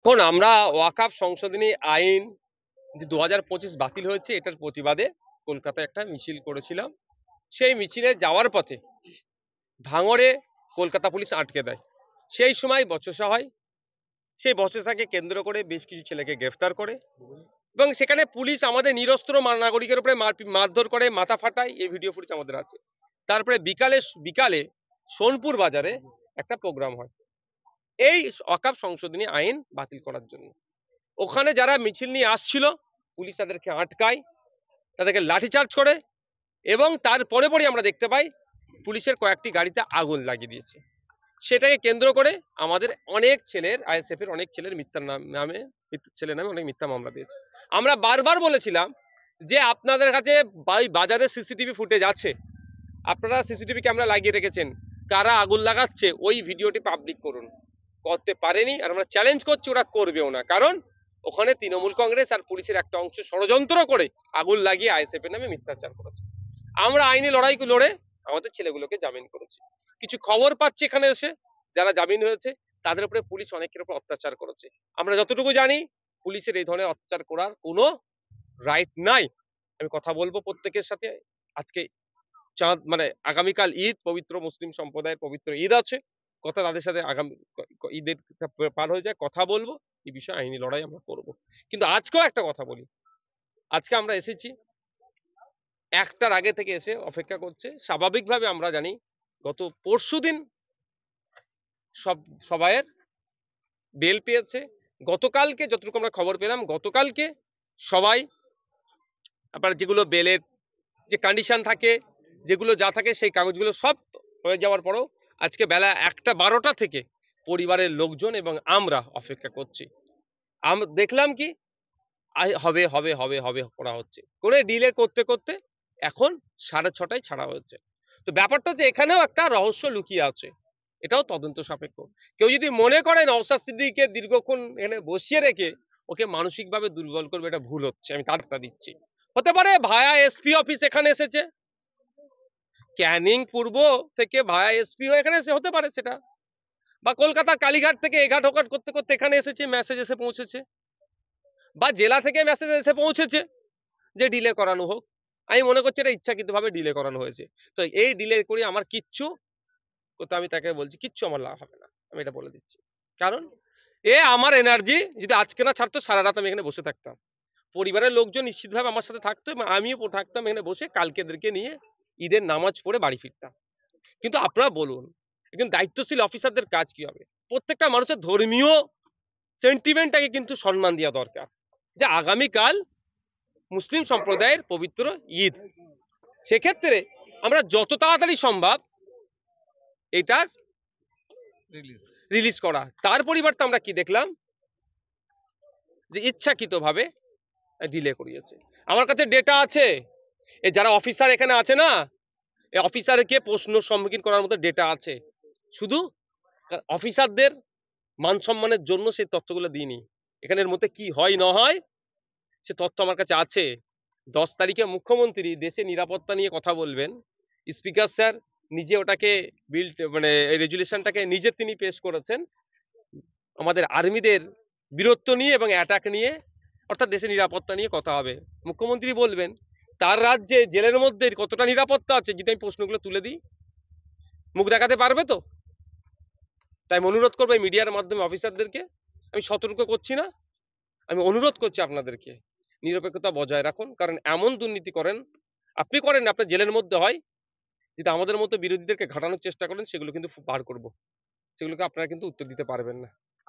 কোন আমরা ওয়াকাফ সংশোধনী আইন যে 2025 বাতিল হয়েছে এটার প্রতিবাদে কলকাতায় একটা মিছিল করেছিলাম। সেই মিছিলে যাওয়ার পথে ভাঙড়ে কলকাতা পুলিশ আটকে দেয়। সেই সময় বচসা হয়। সেই বচসাকে কেন্দ্র করে বেশ কিছু ছেলেকে গ্রেফতার করে এবং সেখানে পুলিশ আমাদের নিরস্ত্র নাগরিকের উপরে মারধর করে, মাথা ফাটায়। এই ভিডিও ফুটেজ আমাদের আছে। তারপরে বিকালে সোনপুর বাজারে একটা প্রোগ্রাম হয় এই ওয়াকাফ সংশোধনী আইন বাতিল করার জন্য। ওখানে যারা মিছিল নিয়ে আসছিল পুলিশ তাদেরকে আটকায়, তাদেরকে লাঠিচার্জ করে এবং তার পরে আমরা দেখতে পাই পুলিশের কয়েকটি গাড়িতে আগুন লাগিয়ে দিয়েছে। সেটাকে কেন্দ্র করে আমাদের অনেক ছেলের আইএসএফ এর অনেক ছেলের ছেলে নামে অনেক মিথ্যা মামলা দিয়েছে। আমরা বারবার বলেছিলাম যে আপনাদের কাছে বাজারে সিসিটিভি ফুটেজ আছে, আপনারা সিসিটিভি ক্যামেরা লাগিয়ে রেখেছেন, কারা আগুন লাগাচ্ছে ওই ভিডিওটি পাবলিক করুন। করতে পারেনি, আর আমরা চ্যালেঞ্জ করছি ওরা করবেও না, কারণ ওখানে তৃণমূল কংগ্রেস আর পুলিশের একটা অংশ ষড়যন্ত্র করে আগুন লাগিয়ে আইএসএফ এর নামে মিথ্যাচার করেছে। আমরা আইনি লড়াই লড়ে আমাদের ছেলেগুলোকে জামিন করেছি। কিছু খবর পাচ্ছি এখানে এসে যারা জামিন হয়েছে তাদের উপরে পুলিশ অনেকের উপর অত্যাচার করেছে। আমরা যতটুকু জানি পুলিশের এই ধরনের অত্যাচার করার কোনো রাইট নাই। আমি কথা বলবো প্রত্যেকের সাথে। আজকে চাঁদ মানে আগামীকাল ঈদ, পবিত্র মুসলিম সম্প্রদায়ের পবিত্র ঈদ আছে। কথা তাদের সাথে আগামী ঈদের পার হয়ে যায়, কথা বলবো এই বিষয়ে আইনি লড়াই আমরা করব। কিন্তু আজকেও একটা কথা বলি, আজকে আমরা এসেছি একটার আগে থেকে এসে অপেক্ষা করছে। স্বাভাবিকভাবে আমরা জানি গত পরশুদিন সবাইয়ের বেল পেয়েছে। গতকালকে যতটুকু আমরা খবর পেলাম, গতকালকে সবাই আপনার যেগুলো বেলের যে কন্ডিশন থাকে, যেগুলো যা থাকে সেই কাগজগুলো সব হয়ে যাওয়ার পরেও আজকে বেলা 1:12 থেকে পরিবারের লোকজন এবং আমরা অপেক্ষা করছি। দেখলাম কি হবে হবে হবে হবে করা হচ্ছে, করে ডিলে করতে করতে এখন 6:30টায় ছাড়া হয়েছে। তো ব্যাপারটা হচ্ছে এখানেও একটা রহস্য লুকিয়ে আছে, এটাও তদন্ত সাপেক্ষ। কেউ যদি মনে করেন নওশাদ সিদ্দিকীকে দীর্ঘক্ষণ এখানে বসিয়ে রেখে ওকে মানসিকভাবে দুর্বল করবে, এটা ভুল হচ্ছে। আমি তারটা দিচ্ছি, হতে পারে ভায়া এসপি অফিস এখানে এসেছে, ক্যানিং পূর্ব থেকে ভায়া এসপি হয়ে এখানে এসে হতে পারে সেটা, বা কলকাতা কালীঘাট থেকে এঘাট ওঘাট করতে করতে এখানে এসেছে, মেসেজ এসে পৌঁছেছে, বা জেলা থেকে মেসেজ এসে পৌঁছেছে যে ডিলে করানো হোক। আমি মনে করছি এটা ইচ্ছাকৃতভাবে ডিলে করানো হয়েছে। তো এই ডিলে করে আমার কিচ্ছু, তো আমি তাকে বলছি কিচ্ছু আমার লাভ হবে না, আমি এটা বলে দিচ্ছি। কারণ আমার এনার্জি যদি আজকে না ছাড়তো সারা রাত আমি এখানে বসে থাকতাম, পরিবারের লোকজন নিশ্চিতভাবে আমার সাথে থাকতো এবং আমিও থাকতাম এখানে বসে, কালকে এদেরকে নিয়ে ঈদের নামাজ পড়ে বাড়ি ফিরতাম। কিন্তু আপনারা বলুন একজন দায়িত্বশীল অফিসারদের কাজ কি হবে? প্রত্যেকটা মানুষের ধর্মীয় সেন্টিমেন্টটাকে কিন্তু সম্মান দেওয়া দরকার, যে আগামীকাল মুসলিম সম্প্রদায়ের পবিত্র ঈদ, সেক্ষেত্রে আমরা যত তাড়াতাড়ি সম্ভব এটা রিলিজ করা। তার পরিবর্তে আমরা কি দেখলাম যে ইচ্ছাকৃতভাবে ডিলে করিয়েছে। আমার কাছে ডেটা আছে, এই যারা অফিসার এখানে আছে না, এই অফিসারকে প্রশ্ন সম্মুখীন করার মতো ডেটা আছে। শুধু অফিসারদের মান সম্মানের জন্য সেই তথ্যগুলো দিইনি, এখানের মধ্যে কি হয় না হয় সে তথ্য আমার কাছে আছে। 10 তারিখে মুখ্যমন্ত্রী দেশে নিরাপত্তা নিয়ে কথা বলবেন, স্পিকার স্যার নিজে ওটাকে মানে রেজুলেশনটাকে নিজে তিনি পেশ করেছেন আমাদের আর্মিদের বীরত্ব নিয়ে এবং অ্যাটাক নিয়ে, অর্থাৎ দেশের নিরাপত্তা নিয়ে কথা হবে। মুখ্যমন্ত্রী বলবেন তার রাজ্যে জেলের মধ্যে কতটা নিরাপত্তা আছে, যদি আমি প্রশ্নগুলো তুলে দিই মুখ দেখাতে পারবে তো? তাই আমি অনুরোধ করবো এই মিডিয়ার মাধ্যমে অফিসারদেরকে, আমি সতর্ক করছি না, আমি অনুরোধ করছি আপনাদেরকে নিরপেক্ষতা বজায় রাখুন। কারণ এমন দুর্নীতি করেন আপনি, করেন আপনার জেলের মধ্যে হয়, যদি আমাদের মতো বিরোধীদেরকে ঘাটানোর চেষ্টা করেন সেগুলো কিন্তু বার করব, সেগুলোকে আপনারা কিন্তু উত্তর দিতে পারবেন না।